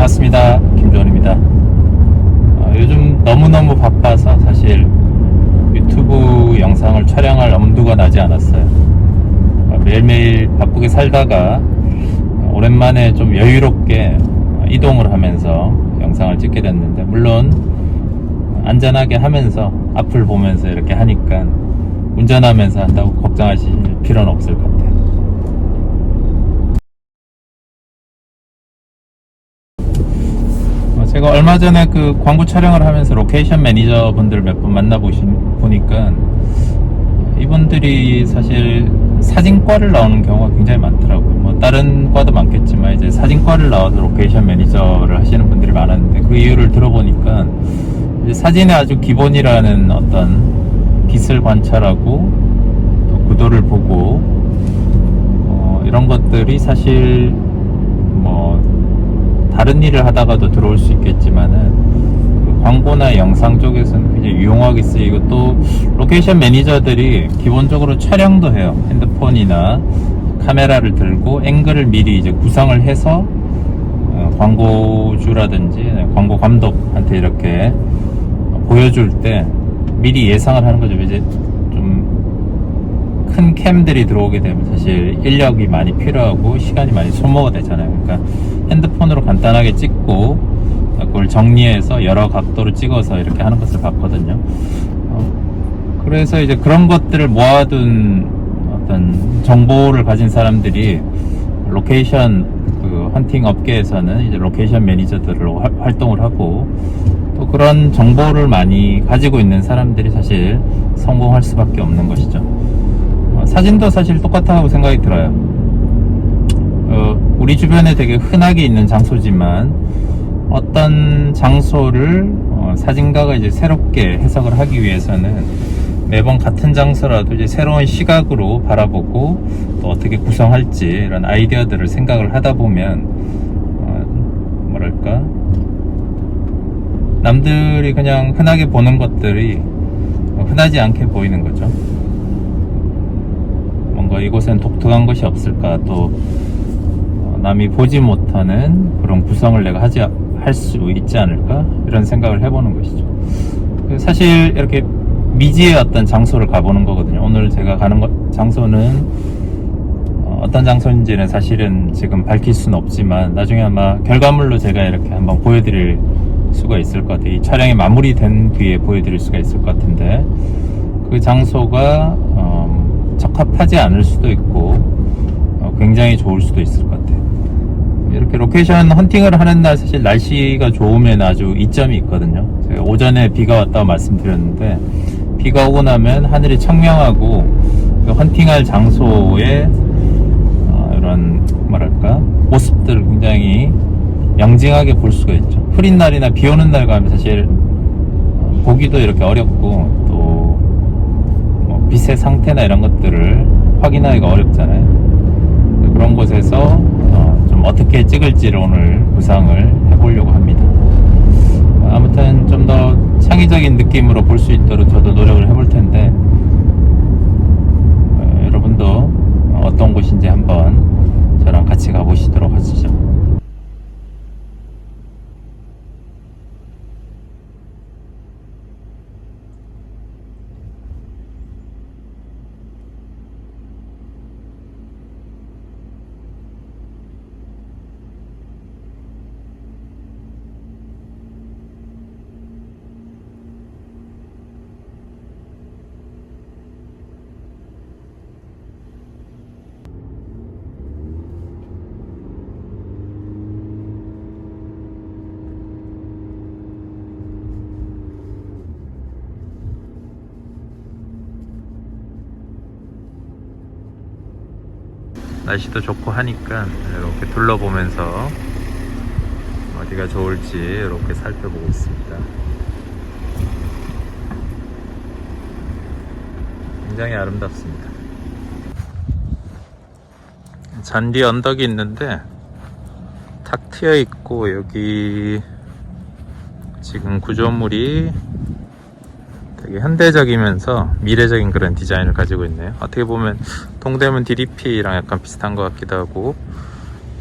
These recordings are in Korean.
반갑습니다. 김조원입니다. 요즘 너무너무 바빠서 사실 유튜브 영상을 촬영할 엄두가 나지 않았어요. 매일매일 바쁘게 살다가 오랜만에 좀 여유롭게 이동을 하면서 영상을 찍게 됐는데, 물론 안전하게 하면서 앞을 보면서 이렇게 하니까 운전하면서 한다고 걱정하실 필요는 없을 것 같아요. 제가 얼마 전에 그 광고 촬영을 하면서 로케이션 매니저 분들 몇 분 보니까 이분들이 사실 사진과를 나오는 경우가 굉장히 많더라고요. 뭐 다른 과도 많겠지만 이제 사진과를 나와서 로케이션 매니저를 하시는 분들이 많았는데, 그 이유를 들어보니까 이제 사진의 아주 기본이라는 어떤 빛을 관찰하고 또 구도를 보고 이런 것들이 사실 뭐 다른 일을 하다가도 들어올 수 있겠지만은 광고나 영상 쪽에서는 굉장히 유용하게 쓰이고, 또 로케이션 매니저들이 기본적으로 촬영도 해요. 핸드폰이나 카메라를 들고 앵글을 미리 이제 구성을 해서 광고주라든지 광고 감독한테 이렇게 보여줄 때 미리 예상을 하는 거죠. 이제 좀 큰 캠들이 들어오게 되면 사실 인력이 많이 필요하고 시간이 많이 소모가 되잖아요. 그러니까 핸드폰으로 간단하게 찍고 그걸 정리해서 여러 각도로 찍어서 이렇게 하는 것을 봤거든요. 그래서 이제 그런 것들을 모아둔 어떤 정보를 가진 사람들이 로케이션 그 헌팅 업계에서는 이제 로케이션 매니저들로 활동을 하고, 또 그런 정보를 많이 가지고 있는 사람들이 사실 성공할 수밖에 없는 것이죠. 사진도 사실 똑같다고 생각이 들어요. 우리 주변에 되게 흔하게 있는 장소지만 어떤 장소를 사진가가 이제 새롭게 해석을 하기 위해서는 매번 같은 장소라도 이제 새로운 시각으로 바라보고 또 어떻게 구성할지 이런 아이디어들을 생각을 하다 보면 뭐랄까, 남들이 그냥 흔하게 보는 것들이 흔하지 않게 보이는 거죠. 뭔가 이곳엔 독특한 것이 없을까, 또 남이 보지 못하는 그런 구성을 내가 할 수 있지 않을까, 이런 생각을 해보는 것이죠. 사실 이렇게 미지의 어떤 장소를 가보는 거거든요. 오늘 제가 가는 장소는 어떤 장소인지는 사실은 지금 밝힐 수는 없지만 나중에 아마 결과물로 제가 이렇게 한번 보여드릴 수가 있을 것 같아요. 이 촬영이 마무리된 뒤에 보여드릴 수가 있을 것 같은데, 그 장소가 적합하지 않을 수도 있고 굉장히 좋을 수도 있을 것 같아요. 이렇게 로케이션 헌팅을 하는 날 사실 날씨가 좋으면 아주 이점이 있거든요. 제가 오전에 비가 왔다고 말씀드렸는데, 비가 오고 나면 하늘이 청명하고 그 헌팅할 장소의 이런 뭐랄까 모습들을 굉장히 명징하게 볼 수가 있죠. 흐린 날이나 비 오는 날 가면 사실 보기도 이렇게 어렵고, 또 뭐 빛의 상태나 이런 것들을 확인하기가 어렵잖아요. 그런 곳에서 좀 어떻게 찍을지를 오늘 구상을 해보려고 합니다. 아무튼 좀 더 창의적인 느낌으로 볼 수 있도록 저도 노력을 해볼 텐데, 여러분도 어떤 곳인지 한번 저랑 같이 가보시도록 하시죠. 날씨도 좋고 하니까 이렇게 둘러보면서 어디가 좋을지 이렇게 살펴보고 있습니다. 굉장히 아름답습니다. 잔디 언덕이 있는데 탁 트여 있고, 여기 지금 구조물이 되게 현대적이면서 미래적인 그런 디자인을 가지고 있네요. 어떻게 보면 동대문 DDP랑 약간 비슷한 것 같기도 하고,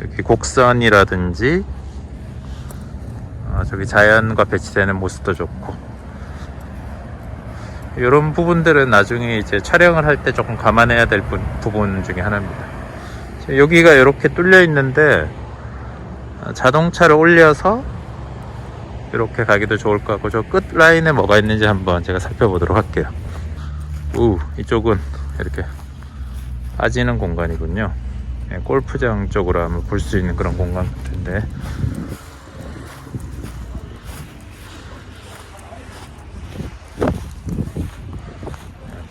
여기 곡선이라든지 저기 자연과 배치되는 모습도 좋고, 이런 부분들은 나중에 이제 촬영을 할 때 조금 감안해야 될 부분 중에 하나입니다. 여기가 이렇게 뚫려 있는데 자동차를 올려서 이렇게 가기도 좋을 것 같고, 저 끝 라인에 뭐가 있는지 한번 제가 살펴보도록 할게요. 이쪽은 이렇게 빠지는 공간이군요. 네, 골프장 쪽으로 한번 볼 수 있는 그런 공간 같은데,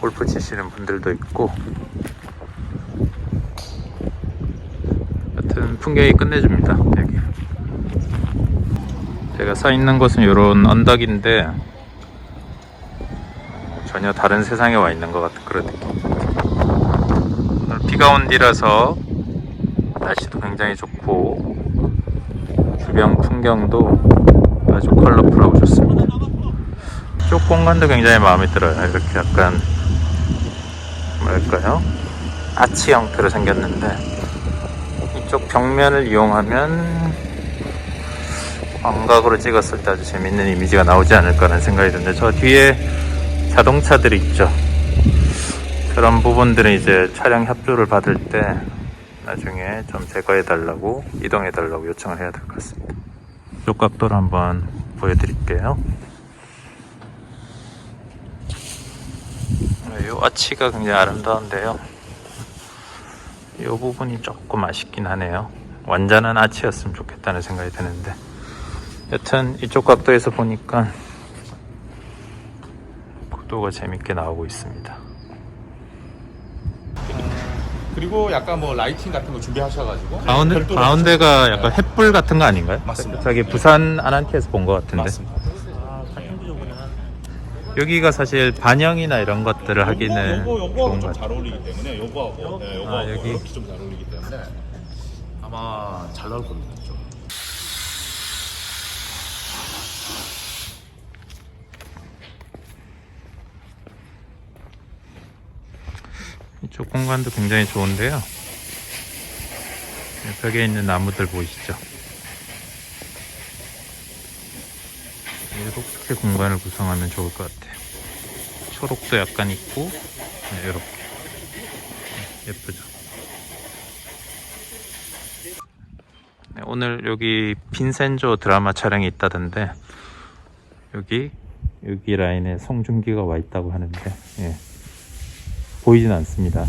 골프 치시는 분들도 있고, 하여튼 풍경이 끝내줍니다. 여기 제가 서 있는 곳은 이런 언덕인데 전혀 다른 세상에 와 있는 것 같은 그런 느낌. 오늘 비가 온 뒤라서 날씨도 굉장히 좋고 주변 풍경도 아주 컬러풀하고 좋습니다. 이쪽 공간도 굉장히 마음에 들어요. 이렇게 약간 뭐랄까요, 아치 형태로 생겼는데, 이쪽 벽면을 이용하면 광각으로 찍었을 때 아주 재밌는 이미지가 나오지 않을까라는 생각이 드는데, 저 뒤에 자동차들이 있죠. 그런 부분들은 이제 촬영 협조를 받을 때 나중에 좀 제거해 달라고, 이동해 달라고 요청을 해야 될 것 같습니다. 이쪽 각도를 한번 보여드릴게요. 이 아치가 굉장히 아름다운데요, 이 부분이 조금 아쉽긴 하네요. 완전한 아치였으면 좋겠다는 생각이 드는데, 여튼 이쪽 각도에서 보니까 각도가 재밌게 나오고 있습니다. 그리고 약간 뭐 라이팅 같은 거 준비하셔가지고 가운데가 약간 햇불 같은 거 아닌가요? 맞습니다. 저기 부산 아난티에서 본 것 같은데. 맞습니다. 여기가 사실 반영이나 이런 것들을 하기는 요거하고 좋은 것 좀 같아요. 잘 어울리기 때문에 요거하고 요거하고 여기? 이렇게 좀 잘 어울리기 때문에 아마 잘 나올 겁니다. 좀. 이쪽 공간도 굉장히 좋은데요, 벽에 있는 나무들 보이시죠? 이렇게 공간을 구성하면 좋을 것 같아요. 초록도 약간 있고, 이렇게 예쁘죠? 오늘 여기 빈센조 드라마 촬영이 있다던데, 여기 라인에 송중기가 와 있다고 하는데, 보이진 않습니다.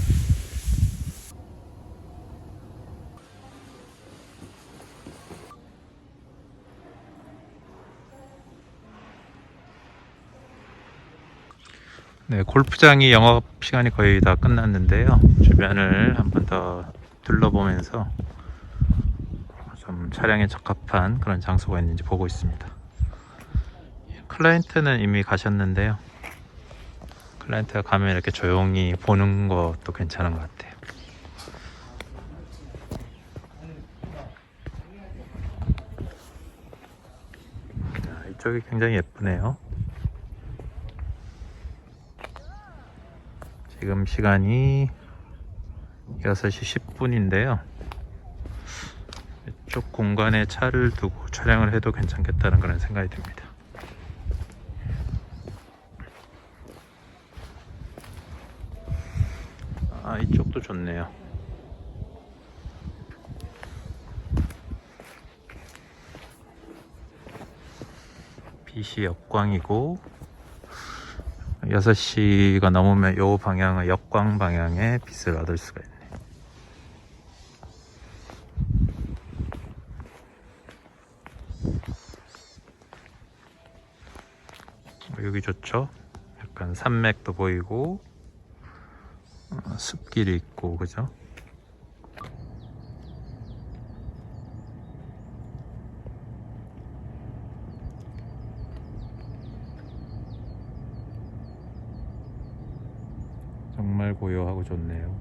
네, 골프장이 영업 시간이 거의 다 끝났는데요, 주변을 한 번 더 둘러보면서 좀 촬영에 적합한 그런 장소가 있는지 보고 있습니다. 클라이언트는 이미 가셨는데요, 클라이언트가 가면 이렇게 조용히 보는 것도 괜찮은 것 같아요. 이쪽이 굉장히 예쁘네요. 지금 시간이 6시 10분인데요 이쪽 공간에 차를 두고 촬영을 해도 괜찮겠다는 그런 생각이 듭니다. 이쪽도 좋네요. 빛이 역광이고 6시가 넘으면 이 방향은 역광 방향의 빛을 얻을 수가 있네요. 여기 좋죠? 약간 산맥도 보이고 숲길이 있고, 그죠? 정말 고요하고 좋네요.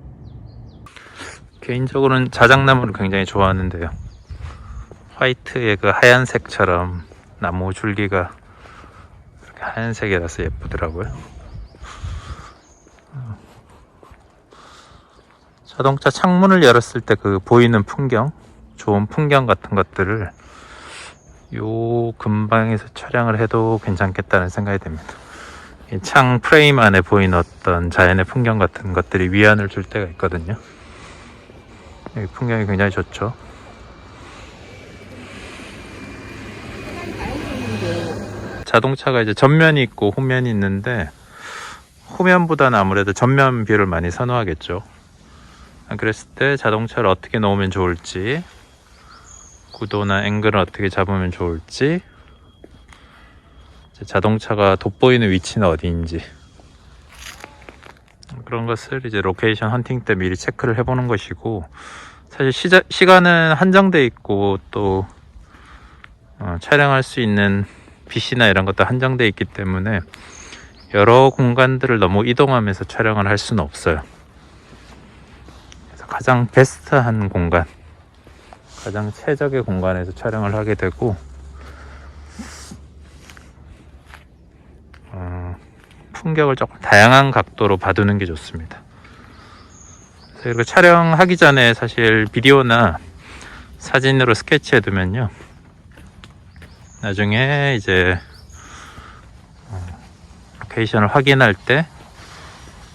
개인적으로는 자작나무를 굉장히 좋아하는데요, 화이트의 그 하얀색처럼 나무 줄기가 이렇게 하얀색이라서 예쁘더라고요. 자동차 창문을 열었을 때 그 보이는 풍경, 좋은 풍경 같은 것들을 요 근방에서 촬영을 해도 괜찮겠다는 생각이 듭니다. 이 창 프레임 안에 보이는 어떤 자연의 풍경 같은 것들이 위안을 줄 때가 있거든요. 여기 풍경이 굉장히 좋죠. 자동차가 이제 전면이 있고 후면이 있는데 후면보다는 아무래도 전면 뷰를 많이 선호하겠죠. 그랬을 때 자동차를 어떻게 놓으면 좋을지, 구도나 앵글을 어떻게 잡으면 좋을지, 자동차가 돋보이는 위치는 어디인지, 그런 것을 이제 로케이션 헌팅 때 미리 체크를 해보는 것이고, 사실 시간은 한정돼 있고 또 촬영할 수 있는 빛이나 이런 것도 한정돼 있기 때문에 여러 공간들을 너무 이동하면서 촬영을 할 수는 없어요. 그래서 가장 베스트한 공간, 가장 최적의 공간에서 촬영을 하게 되고, 풍경을 조금 다양한 각도로 봐두는 게 좋습니다. 그래서 이렇게 촬영하기 전에 사실 비디오나 사진으로 스케치해 두면요, 나중에 이제 로케이션을 확인할 때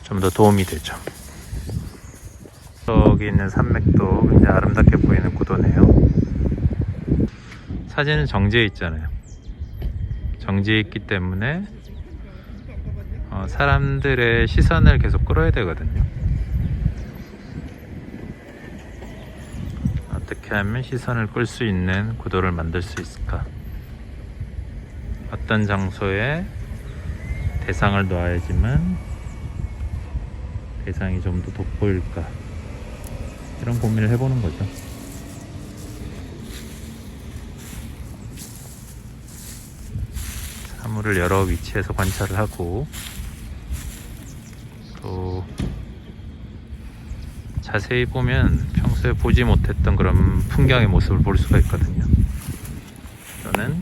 좀 더 도움이 되죠. 저기 있는 산맥도 굉장히 아름답게 보이는 구도네요. 사진은 정지해 있잖아요. 정지해 있기 때문에 사람들의 시선을 계속 끌어야 되거든요. 어떻게 하면 시선을 끌 수 있는 구도를 만들 수 있을까? 어떤 장소에 대상을 놓아야지만 대상이 좀 더 돋보일까? 이런 고민을 해보는 거죠. 사물을 여러 위치에서 관찰을 하고, 또 자세히 보면 평소에 보지 못했던 그런 풍경의 모습을 볼 수가 있거든요. 또는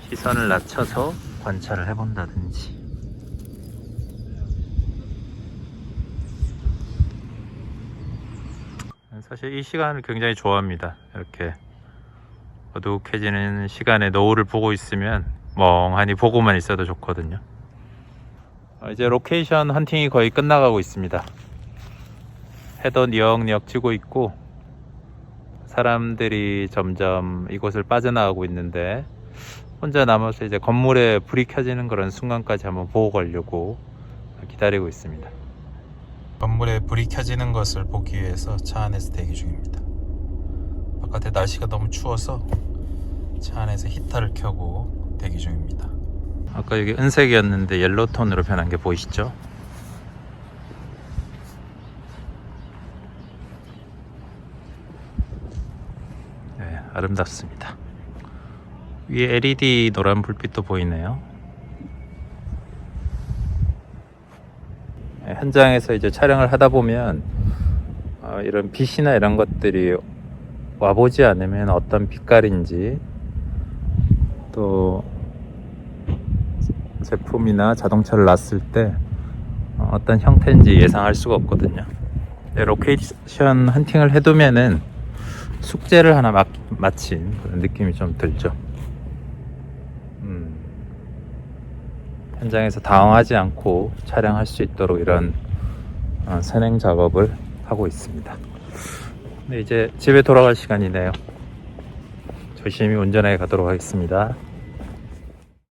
시선을 낮춰서 관찰을 해본다든지. 사실 이 시간을 굉장히 좋아합니다. 이렇게 어둑해지는 시간에 노을을 보고 있으면 멍하니 보고만 있어도 좋거든요. 이제 로케이션 헌팅이 거의 끝나가고 있습니다. 해도 니역니역 지고 있고 사람들이 점점 이곳을 빠져나가고 있는데, 혼자 남아서 이제 건물에 불이 켜지는 그런 순간까지 한번 보고 가려고 기다리고 있습니다. 건물에 불이 켜지는 것을 보기 위해서 차 안에서 대기 중입니다. 바깥에 날씨가 너무 추워서 차 안에서 히터를 켜고 대기 중입니다. 아까 여기 은색이었는데 옐로우 톤으로 변한 게 보이시죠? 네, 아름답습니다. 위에 LED 노란 불빛도 보이네요. 네, 현장에서 이제 촬영을 하다 보면 이런 빛이나 이런 것들이 와보지 않으면 어떤 빛깔인지, 또 제품이나 자동차를 놨을 때 어떤 형태인지 예상할 수가 없거든요. 네, 로케이션 헌팅을 해두면은 숙제를 하나 마친 그런 느낌이 좀 들죠. 현장에서 당황하지 않고 촬영할 수 있도록 이런 선행 작업을 하고 있습니다. 네, 이제 집에 돌아갈 시간이네요. 조심히 운전해 가도록 하겠습니다.